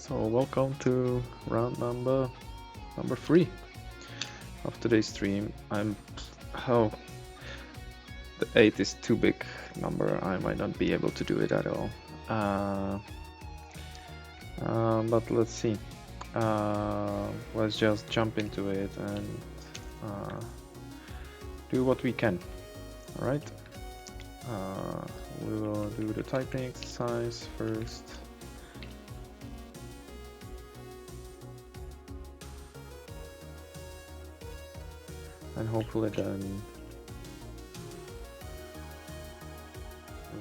So welcome to round number 3 of today's stream. Oh, the 8 is too big number. I might not be able to do it at all. But let's see. Let's just jump into it and do what we can. All right. We will do the typing exercise first. And hopefully then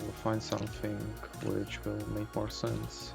we'll find something which will make more sense.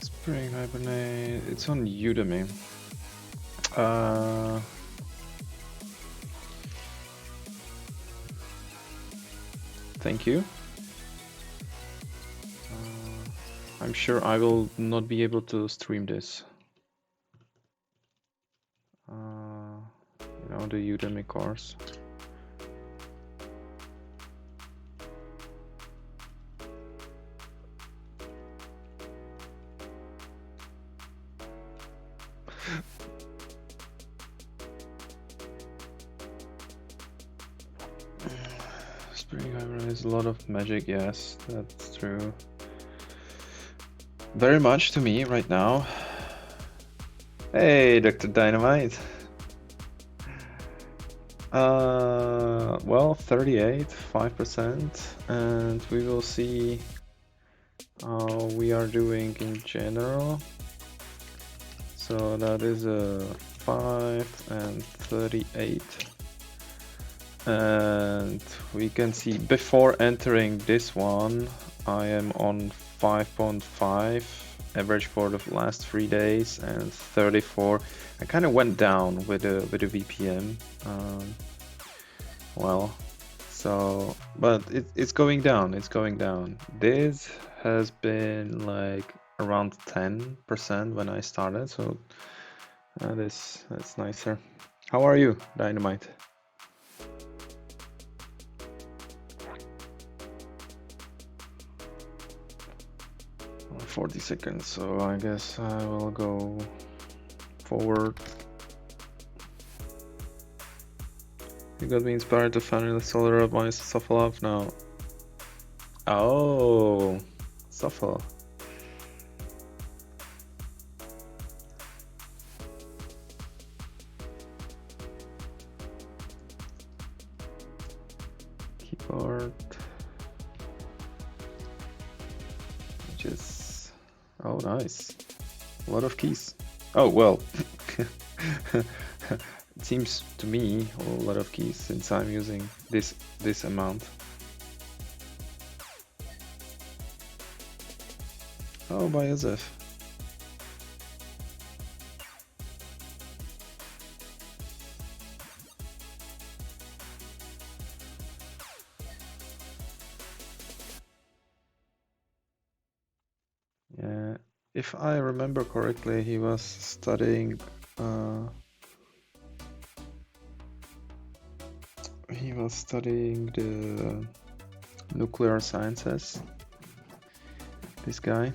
Spring Hibernate, it's on Udemy. Thank you. I'm sure I will not be able to stream this. You know, the Udemy course. Spring Hibernate is a lot of magic, yes, that's true. Very much to me right now. Hey, Dr. Dynamite. Well, 38, 5%, and we will see how we are doing in general. So that is a 5 and 38. And we can see before entering this one, I am on 5.5 average for the last 3 days and 34. I kind of went down with the VPN. Well, so but it's going down. It's going down. This has been like around 10% when I started, so that's nicer. How are you, Dynamite? 40 seconds, so I guess I will go forward. You got me inspired to finally solar up my Sofalov now. Oh, Sofal. Keyboard. Which is... Oh, nice. A lot of keys. Oh, well. It seems to me a lot of keys since I'm using this amount. Oh, by Josef. Yeah, if I remember correctly, he was studying the nuclear sciences. This guy.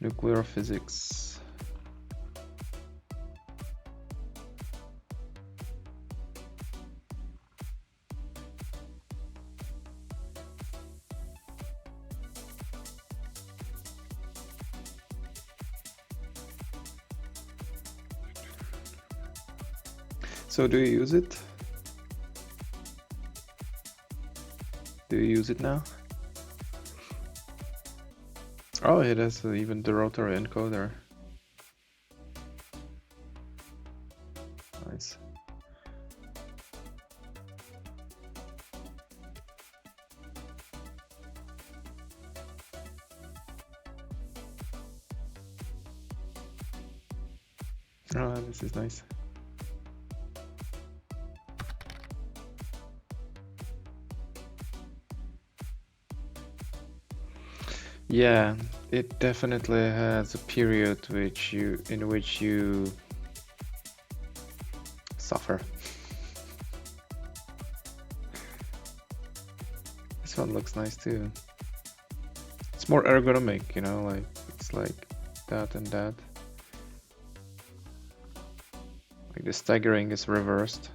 Nuclear physics. So do you use it? Do you use it now? Oh, it has even the rotary encoder. Nice. Oh, this is nice. Yeah, it definitely has a period in which you suffer. This one looks nice too. It's more ergonomic, you know, like it's like that and that. Like the staggering is reversed.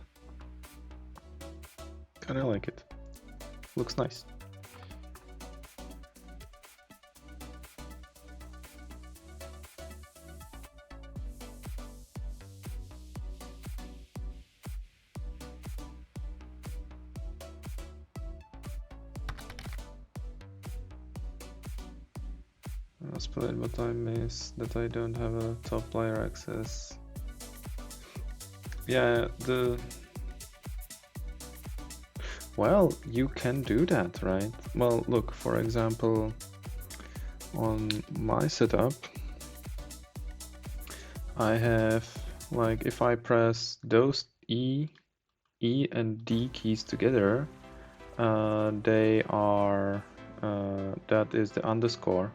Kinda like it. Looks nice. Split what I miss that I don't have a top player access. Yeah, well, you can do that, right? Well, look, for example, on my setup, I have, like, if I press those E and D keys together, they are, that is the underscore.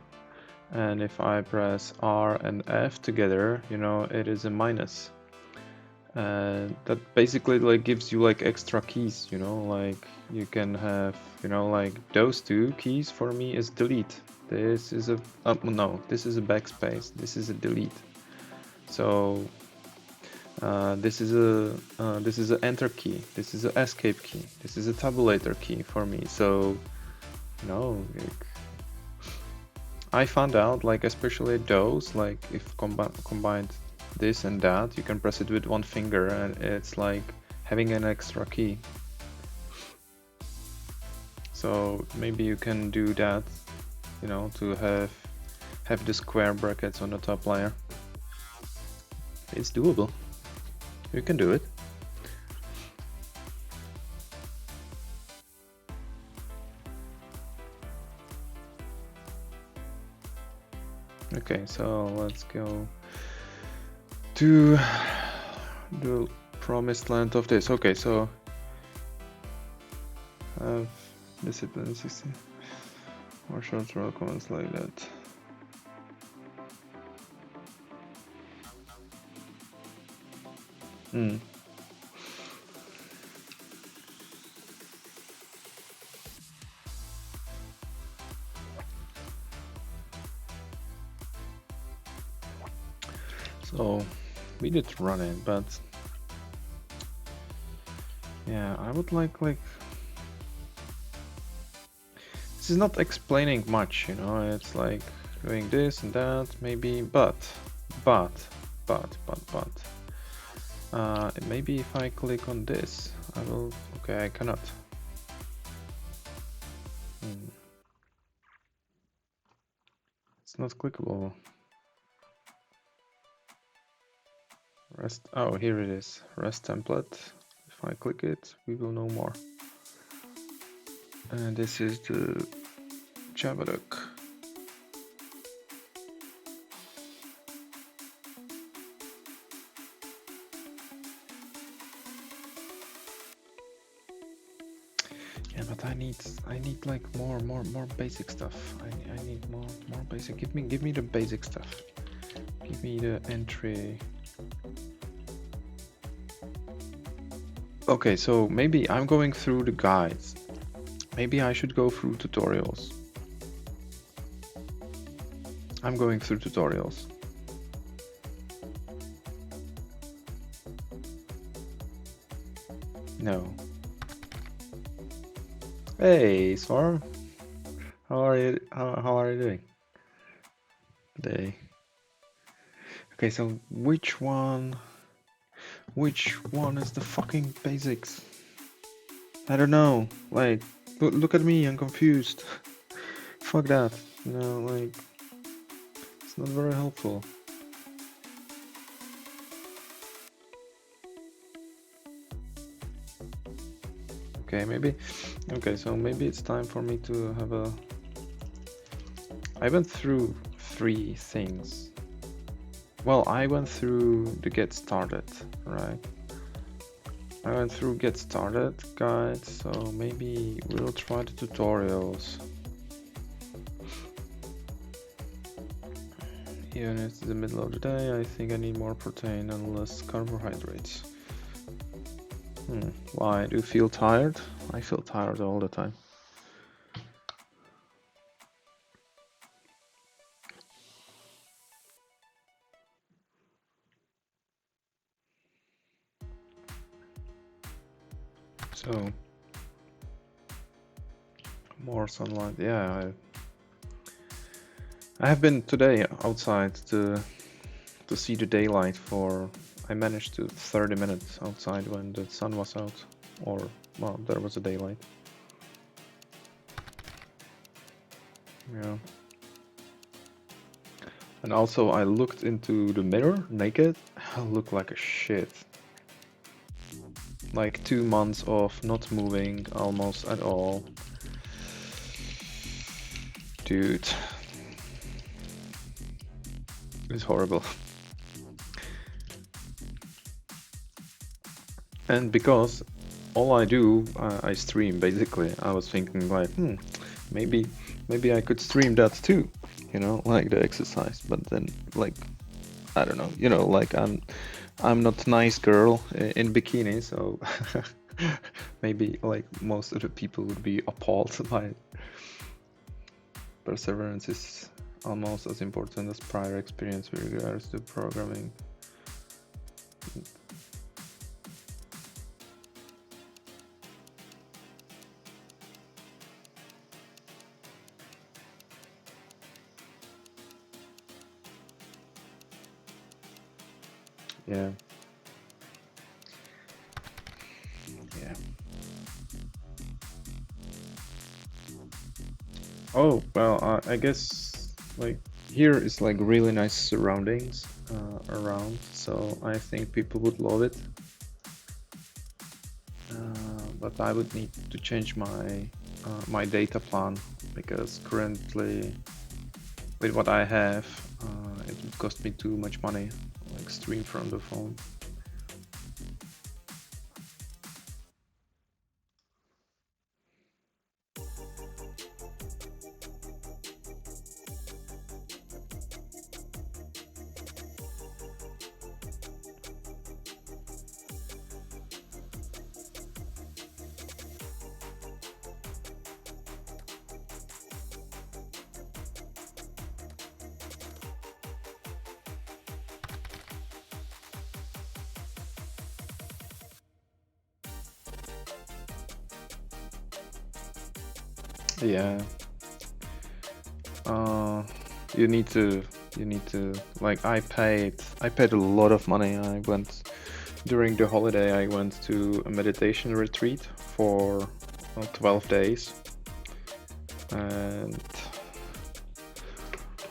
And if I press R and F together, you know, it is a minus. And that basically like gives you like extra keys, you know, like you can have, you know, like those two keys for me is delete. This is a, no, this is a backspace. This is a delete. So this is an enter key. This is an escape key. This is a tabulator key for me. So, you know, like, I found out, like, especially those, like, if combined this and that, you can press it with one finger and it's like having an extra key. So maybe you can do that, you know, to have the square brackets on the top layer. It's doable. You can do it. Okay, so let's go to the promised land of this. Okay, so have discipline 60 or short roll comments like that. Hmm. So we did run it, but yeah, I would like this is not explaining much, you know. It's like doing this and that maybe, but maybe if I click on this, I will. Okay, I cannot. It's not clickable. REST. Oh, here it is. REST template. If I click it, we will know more. And this is the Javadoc. Yeah, but I need like more basic stuff. I need more basic. Give me the basic stuff. Give me the entry. Okay, so maybe I'm going through the guides. Maybe I should go through tutorials. I'm going through tutorials. No. Hey, Swarm. How are you? How are you doing today? Okay, so which one is the fucking basics? I don't know. Like, look at me. I'm confused. Fuck that. No, like, it's not very helpful. Okay, maybe. Okay, so maybe it's time for me to have a. I went through 3 things. Well, I went through the get started, right? I went through get started guide, so maybe we'll try the tutorials. Even if it's the middle of the day, I think I need more protein and less carbohydrates. Why? Do you feel tired? I feel tired all the time. So, more sunlight. Yeah, I have been today outside to see the daylight for. I managed to 30 minutes outside when the sun was out, or well, there was a daylight. Yeah. And also, I looked into the mirror naked. I look like a shit. Like 2 months of not moving almost at all. Dude. It's horrible. And because all I do, I stream basically. I was thinking like, maybe I could stream that too, you know, like the exercise. But then, like, I don't know, you know, like I'm not nice girl in bikini, so maybe like most of the people would be appalled by it. Perseverance is almost as important as prior experience with regards to programming. Yeah. Yeah. Oh, well, I guess like here is like really nice surroundings around, so I think people would love it. But I would need to change my my data plan because currently with what I have, it would cost me too much money, like stream from the phone. Yeah. You need to like I paid a lot of money. I went during the holiday. I went to a meditation retreat for 12 days, and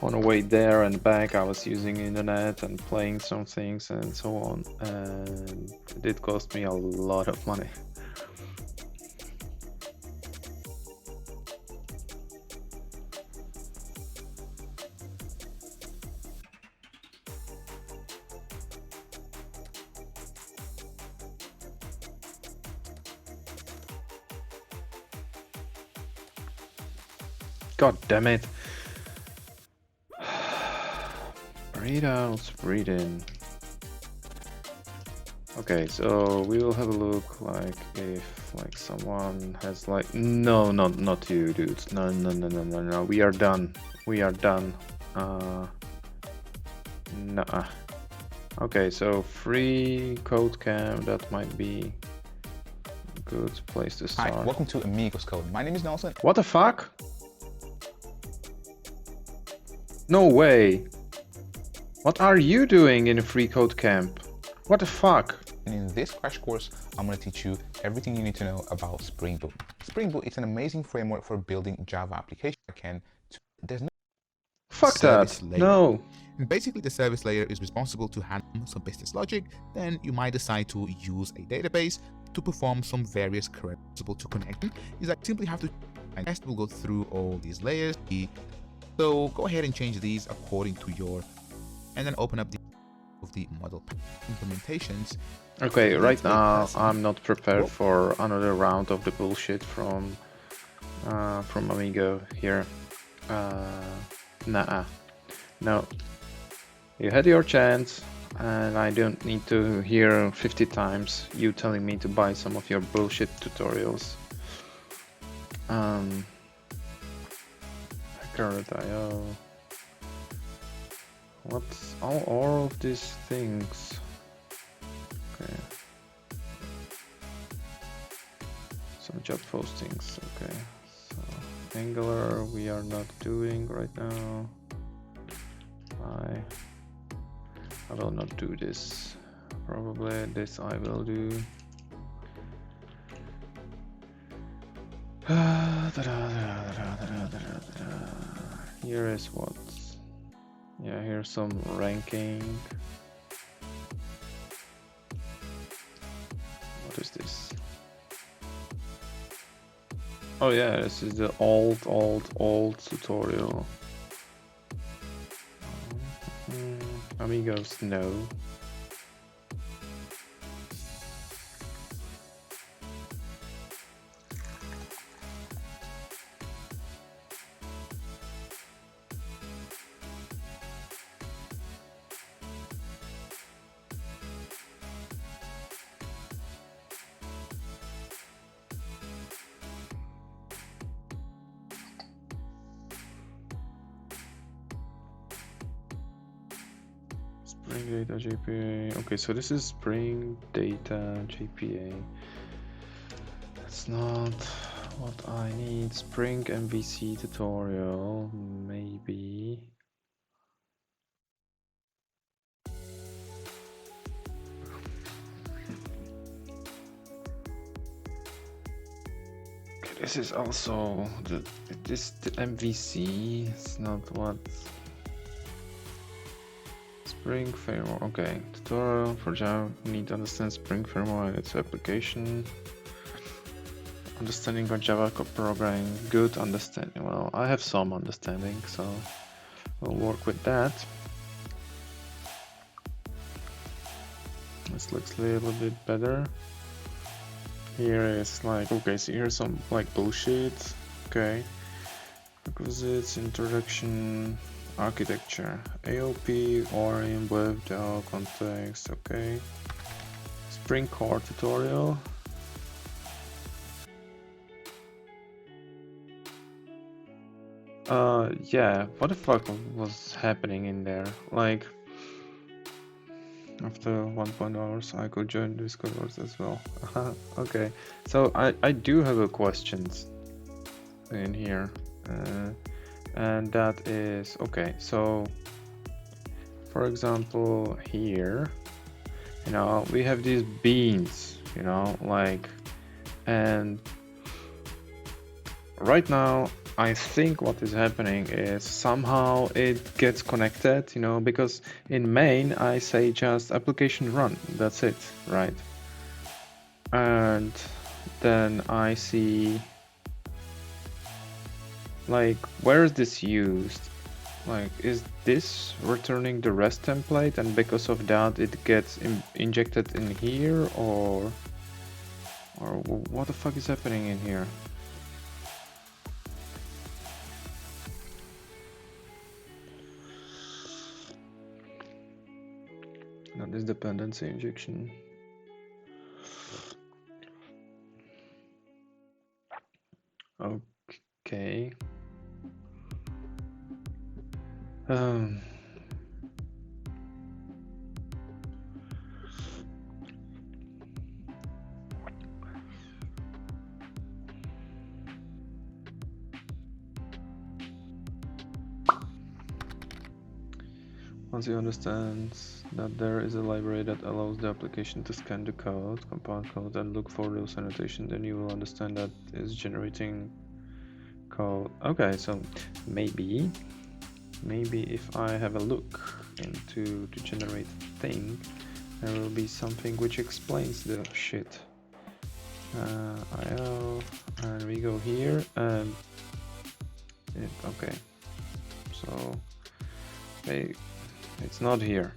on the way there and back I was using internet and playing some things and so on, and it did cost me a lot of money. God damn it. Breathe out, breathe in. Okay, so we will have a look like if like someone has like no, not you dudes. No. We are done. We are done. Nah. Okay, so free code cam, that might be a good place to start. Hi, welcome to Amigos Code. My name is Nelson. What the fuck? No way. What are you doing in a free code camp? What the fuck? And in this crash course, I'm going to teach you everything you need to know about Spring Boot. Spring Boot is an amazing framework for building Java applications. There's no Fuck service that. layer. No. And basically, the service layer is responsible to handle some business logic. Then you might decide to use a database to perform some various queries to connect. Is that simply have to and test will go through all these layers. So go ahead and change these according to your, and then open up the model implementations. Okay, right now I'm not prepared for another round of the bullshit from Amigo here. Nah. No. You had your chance, and I don't need to hear 50 times you telling me to buy some of your bullshit tutorials. Hacker.io. What's all of these things? Okay. Some job postings, okay. So Angular we are not doing right now. I will not do this. Probably this I will do. Here is what? Yeah, here's some ranking. What is this? Oh yeah, this is the old tutorial. Amigos, no. Spring Data JPA. Okay, so this is Spring Data JPA. That's not what I need. Spring MVC tutorial, maybe. Okay, this is also the MVC. It's not what. Spring Framework, okay. Tutorial for Java, you need to understand Spring Framework and its application. Understanding of Java programming, good understanding. Well, I have some understanding, so we'll work with that. This looks a little bit better. Here is like, okay, so here's some like bullshit. Okay. Requisites, introduction, architecture, AOP, ORM, web, Java, context, okay. Spring Core tutorial. Yeah, what the fuck was happening in there? Like, after 1.0 hours, I could join Discord as well. Okay, so I do have a questions. in here, and that is okay. So for example here, you know, we have these beans, you know, like, and right now I think what is happening is somehow it gets connected, you know, because in main I say just application run, that's it, right? And then I see, like, where is this used? Like, is this returning the REST template and because of that it gets injected in here, or what the fuck is happening in here? Not this dependency injection. Okay. Once you understand that there is a library that allows the application to scan the code, compile code, and look for those annotations, then you will understand that it's generating code. Okay, so maybe if I have a look into the generate thing, there will be something which explains the shit. IO, and we go here, and okay, so it's not here.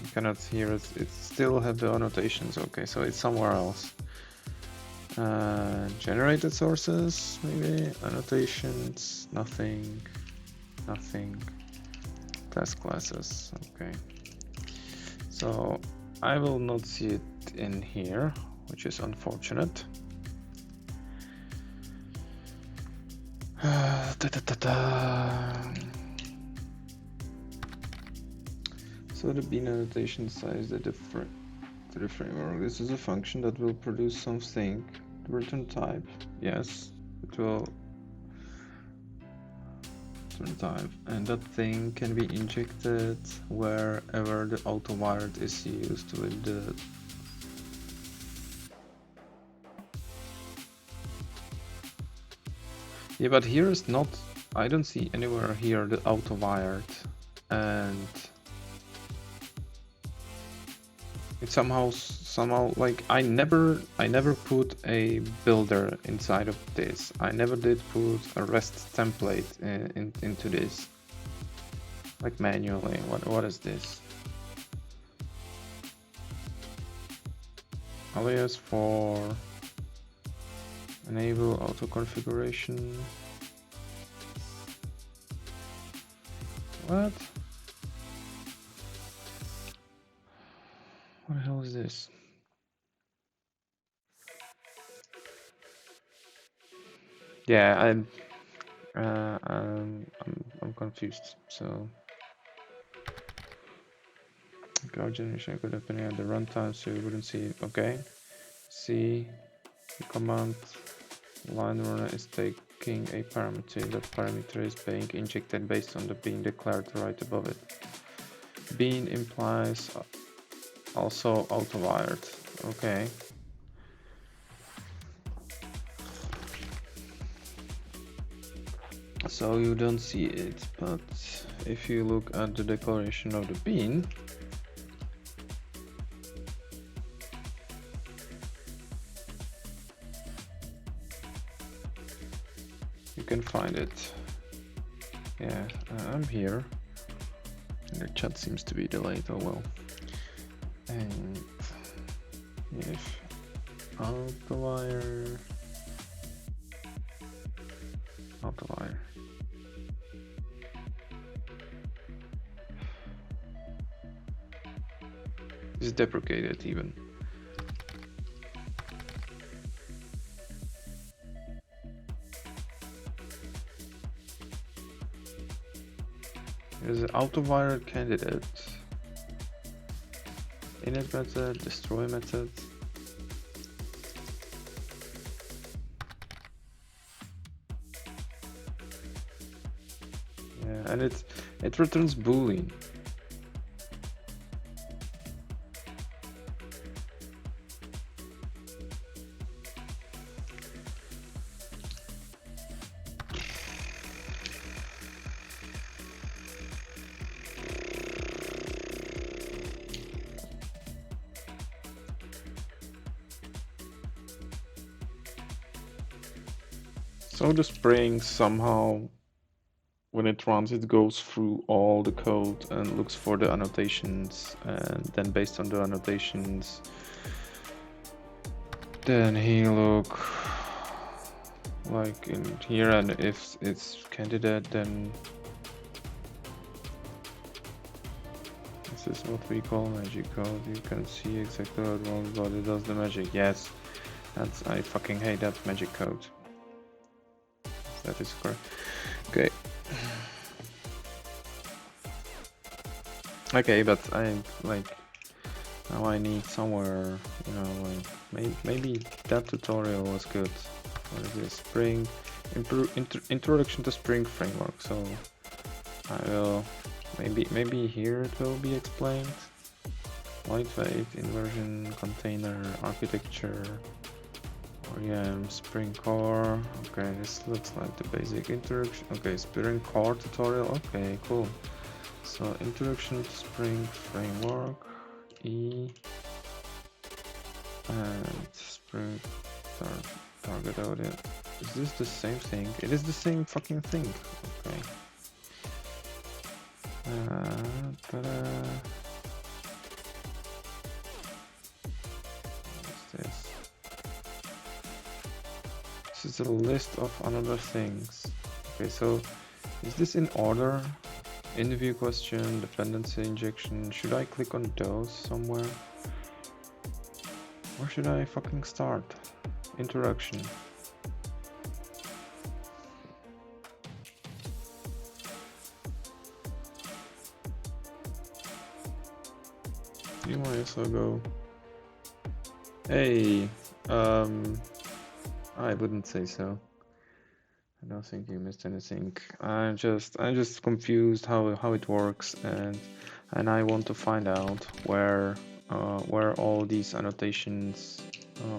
You cannot hear it. It still have the annotations. Okay, so it's somewhere else. Generated sources, maybe annotations, nothing. Class classes. Okay, so I will not see it in here, which is unfortunate. So the bean annotation size to the framework. This is a function that will produce something. The return type, yes, it will return type, and that thing can be injected wherever the auto-wired is used with the yeah, but here is not. I don't see anywhere here the auto-wired, and it somehow like I never put a builder inside of this. I never did put a REST template into this, like manually. What is this? Alias for enable auto configuration. What? What the hell is this? Yeah, I'm confused. So cloud generation could happen at the runtime, so you wouldn't see it. Okay. See the command line runner is taking a parameter. That parameter is being injected based on the bean declared right above it. Bean implies also auto-wired. Okay. So you don't see it, but if you look at the declaration of the bean, you can find it. Yeah, I'm here. The chat seems to be delayed. Oh well. And if auto-wire. Is deprecated even. There's an auto-wire candidate. Init method, destroy method. and it returns Boolean. So the Spring somehow, when it runs, it goes through all the code and looks for the annotations, and then based on the annotations, then he look like in here, and if it's candidate, then this is what we call magic code. You can see exactly how it runs, but it does the magic. Yes, I fucking hate that magic code. That is correct. Okay. Okay, but I like now I need somewhere, you know, like maybe that tutorial was good. What is this? Spring introduction to Spring framework. So I will maybe here it will be explained. Lightweight, inversion, container, architecture. OEM, Spring Core. Okay, this looks like the basic introduction. Okay, Spring Core tutorial. Okay, cool. So introduction to Spring framework, E, and Spring target audience. Is this the same thing? It is the same fucking thing. Okay. Ta-da. What's this? This is a list of another things. Okay, so is this in order? Interview question, dependency injection. Should I click on those somewhere? Where should I fucking start? Introduction. You might also go. Hey, I wouldn't say so. I don't think you missed anything. I'm just confused how it works, and I want to find out where all these annotations,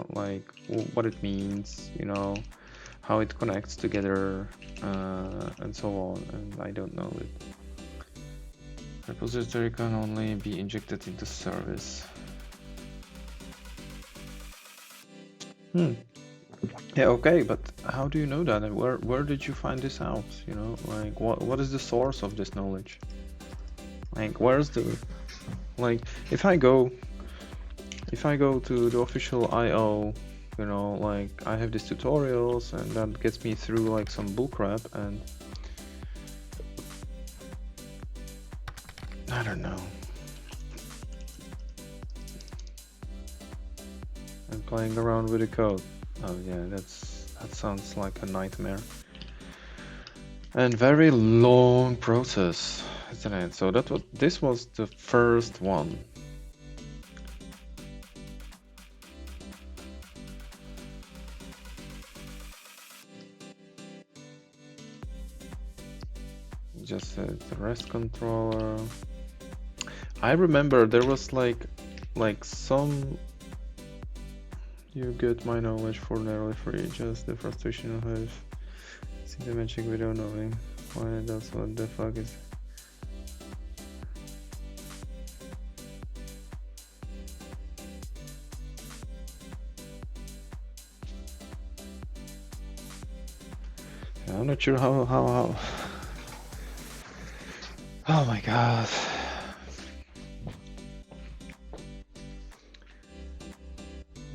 like what it means, you know, how it connects together, and so on. And I don't know it. Repository can only be injected into service. Yeah, okay, but how do you know that? And where did you find this out? You know, like what is the source of this knowledge? Like where's the, like if I go to the official IO, you know, like I have these tutorials and that gets me through like some bullcrap, and I don't know. I'm playing around with the code. Oh yeah, that sounds like a nightmare. And very long process, isn't it? So this was the first one. Just the REST controller. I remember there was like some. You get my knowledge for nearly free, just the frustration of life. See the magic without knowing why that's what the fuck is. Yeah, I'm not sure how. Oh my god.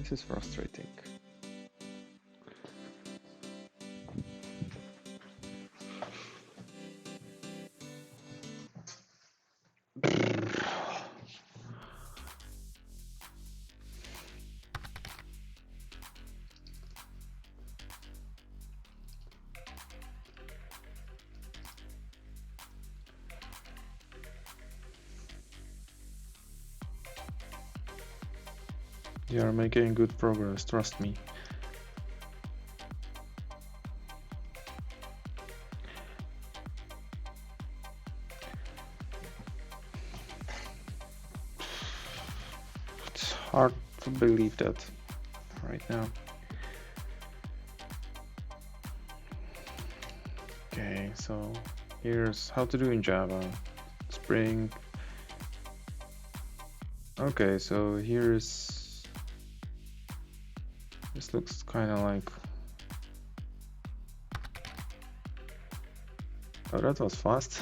This is frustrating. You are making good progress, trust me. hard to believe that right now. Okay, so here's how to do in Java. Spring. Okay, so here's... This looks kind of like... Oh, that was fast.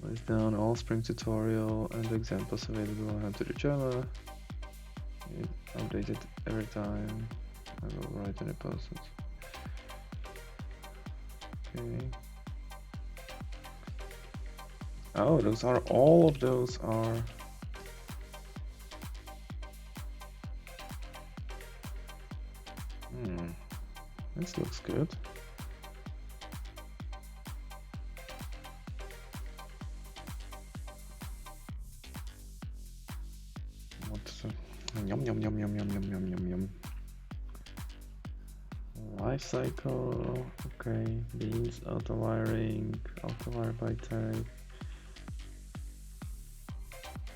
List down all Spring tutorial and examples available on How to do Java. It updated every time. I will write any posts. Okay. Oh, those are all of those are. This looks good. What's yum yum yum yum yum yum yum yum yum. Life cycle. Okay. Beans, auto wiring, auto wire by type.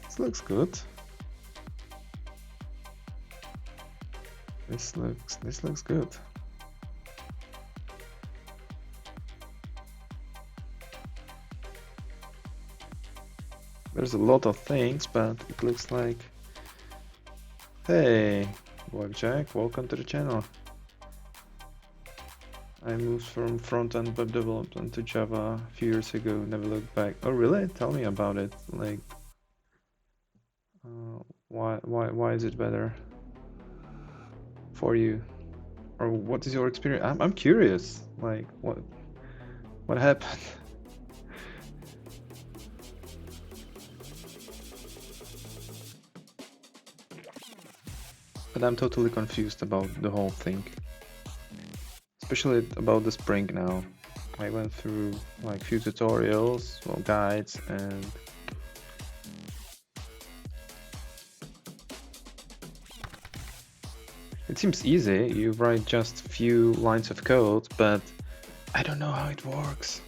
This looks good. This looks good. There's a lot of things, but it looks like... Hey, Blackjack, welcome to the channel. I moved from front-end web development to Java a few years ago, never looked back. Oh really? Tell me about it. Like, why is it better for you? Or what is your experience? I'm curious. Like, what happened? But I'm totally confused about the whole thing. Especially about the Spring now. I went through like few tutorials, well, guides, and it seems easy. You write just few lines of code, but I don't know how it works.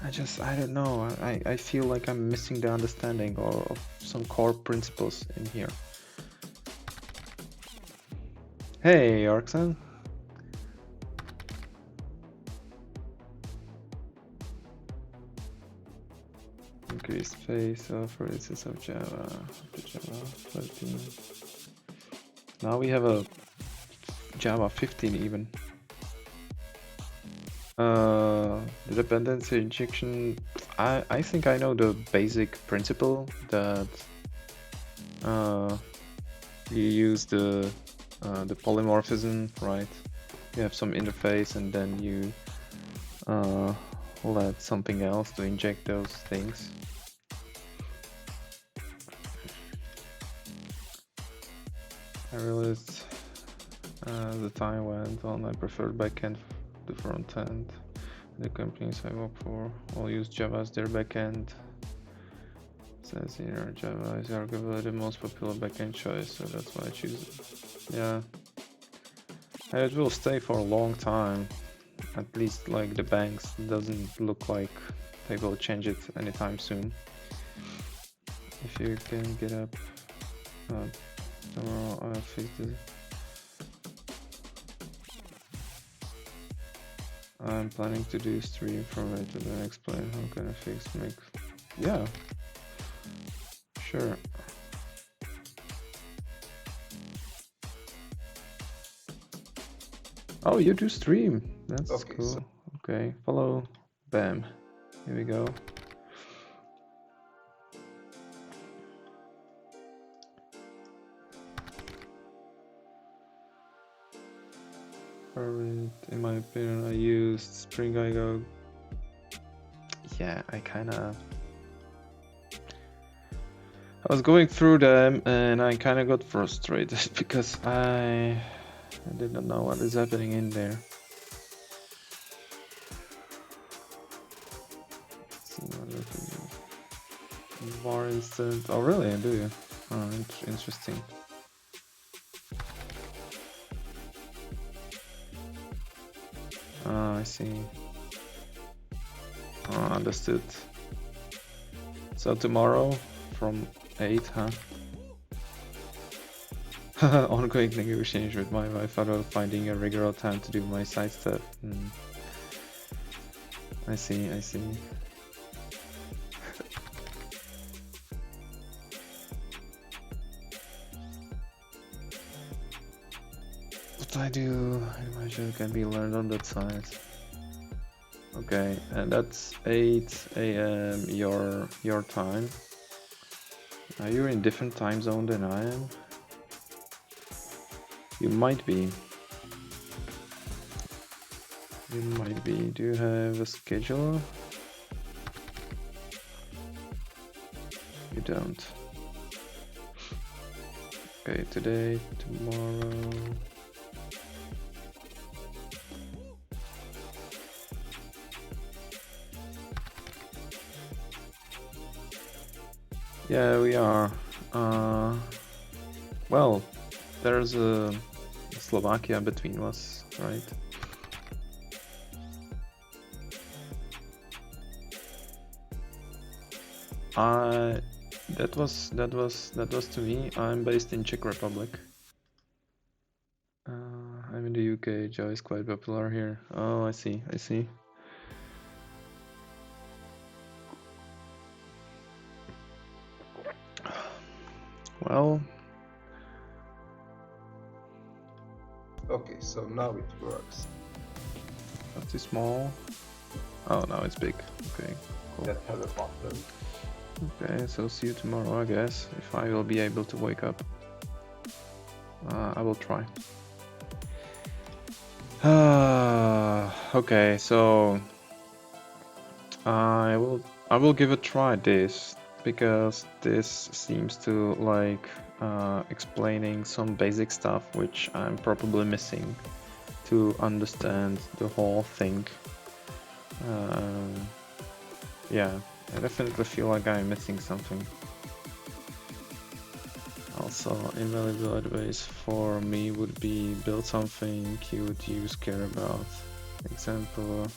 I don't know. I feel like I'm missing the understanding of some core principles in here. Hey, Arkson. Increased phase of releases of Java to Java 13. Now we have a Java 15 even. The dependency injection, I think I know the basic principle that you use the polymorphism, right? You have some interface and then you let something else to inject those things. I realized the time went on, I preferred backend to front end. The companies I work for all use Java as their backend. Says here Java is arguably the most popular backend choice, so that's why I choose it. Yeah. And it will stay for a long time. At least like the banks doesn't look like they will change it anytime soon. If you can get up tomorrow, I'll fix it. I'm planning to do stream from it and then explain how can I fix make. Yeah. Sure. Oh, you do stream. That's okay, cool. So okay, follow. Bam. Here we go. In my opinion, I used Spring IO. Yeah, I was going through them and I kind of got frustrated because I did not know what is happening in there. Var instant. Oh really? Do you? Oh, interesting. I see. Oh, understood. So tomorrow from 8, huh? Ongoing negotiations with my wife about finding a regular time to do my side stuff. I see, I see. What I do, I imagine can be learned on that side. Okay, and that's 8 a.m. your time. Are you in different time zone than I am? You might be. You might be. Do you have a schedule? You don't. Okay, today, tomorrow. Yeah, we are. Well, there's a Slovakia between us, right? That was to me. I'm based in Czech Republic. I'm in the UK. Java is quite popular here. Oh, I see. I see. Well. Okay, so now it works. Not too small. Oh, now it's big. Okay, cool. That has a button. Okay, so see you tomorrow, I guess, if I will be able to wake up. I will try. Okay, so I will give a try this, because this seems to like explaining some basic stuff which I'm probably missing to understand the whole thing. Yeah, I definitely feel like I'm missing something. Also, invaluable advice for me would be build something you would use care about. Example,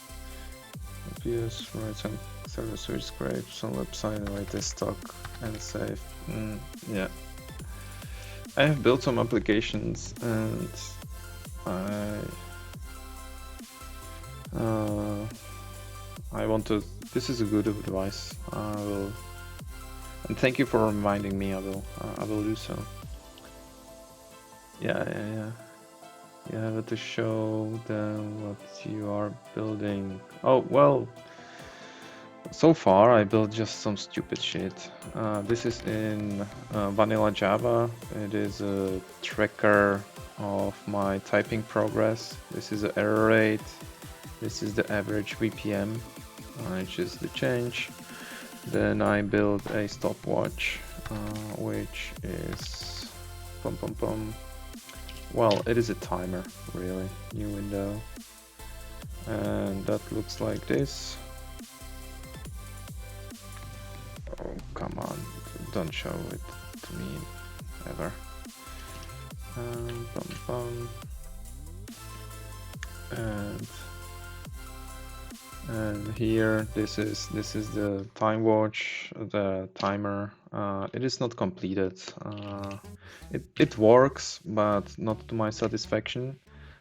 abuse, write some service which scrapes on website, write this stock and save. Yeah. I have built some applications and I want to. This is a good advice. I will, and thank you for reminding me. I will do so. Yeah. You have to show them what you are building. Oh well. So far, I built just some stupid shit. This is in vanilla Java. It is a tracker of my typing progress. This is the error rate. This is the average VPM, which is the change. Then I built a stopwatch, which is well, it is a timer, really. New window, and that looks like this. Oh, come on, don't show it to me ever. And here, this is the time watch, the timer. It is not completed. It works, but not to my satisfaction.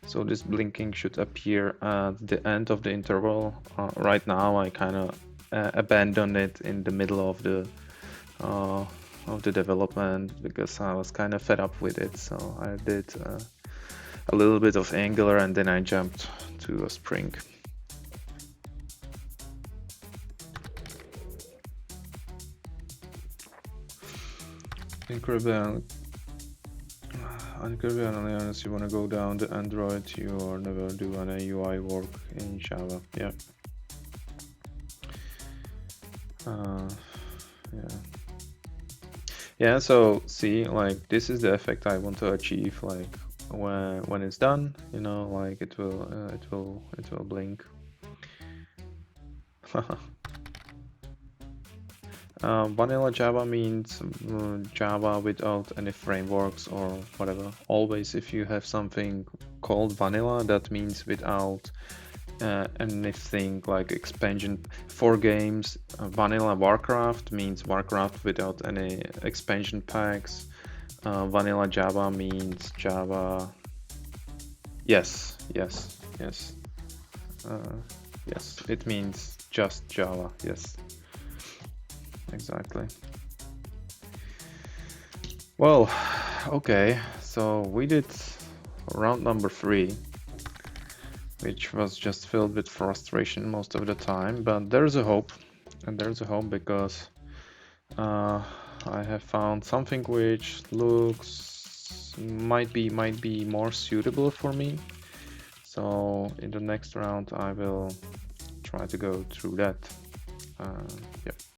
So this blinking should appear at the end of the interval. Right now, I kind of abandoned it in the middle of the development because I was kind of fed up with it. So I did a little bit of Angular and then I jumped to a Spring. Incredible. Unless you want to go down the Android, you are never do any UI work in Java. Yeah. Yeah, so see, like this is the effect I want to achieve, like when it's done, you know, like it will blink. Vanilla Java means Java without any frameworks or whatever. Always if you have something called vanilla, that means without anything like expansion. For games, vanilla Warcraft means Warcraft without any expansion packs. vanilla Java means Java. Yes, yes, yes. Yes, it means just Java. Yes, exactly. Well, okay, so we did round number 3, which was just filled with frustration most of the time, but there's a hope, and there's a hope because I have found something which looks might be more suitable for me. So in the next round I will try to go through that. Yeah.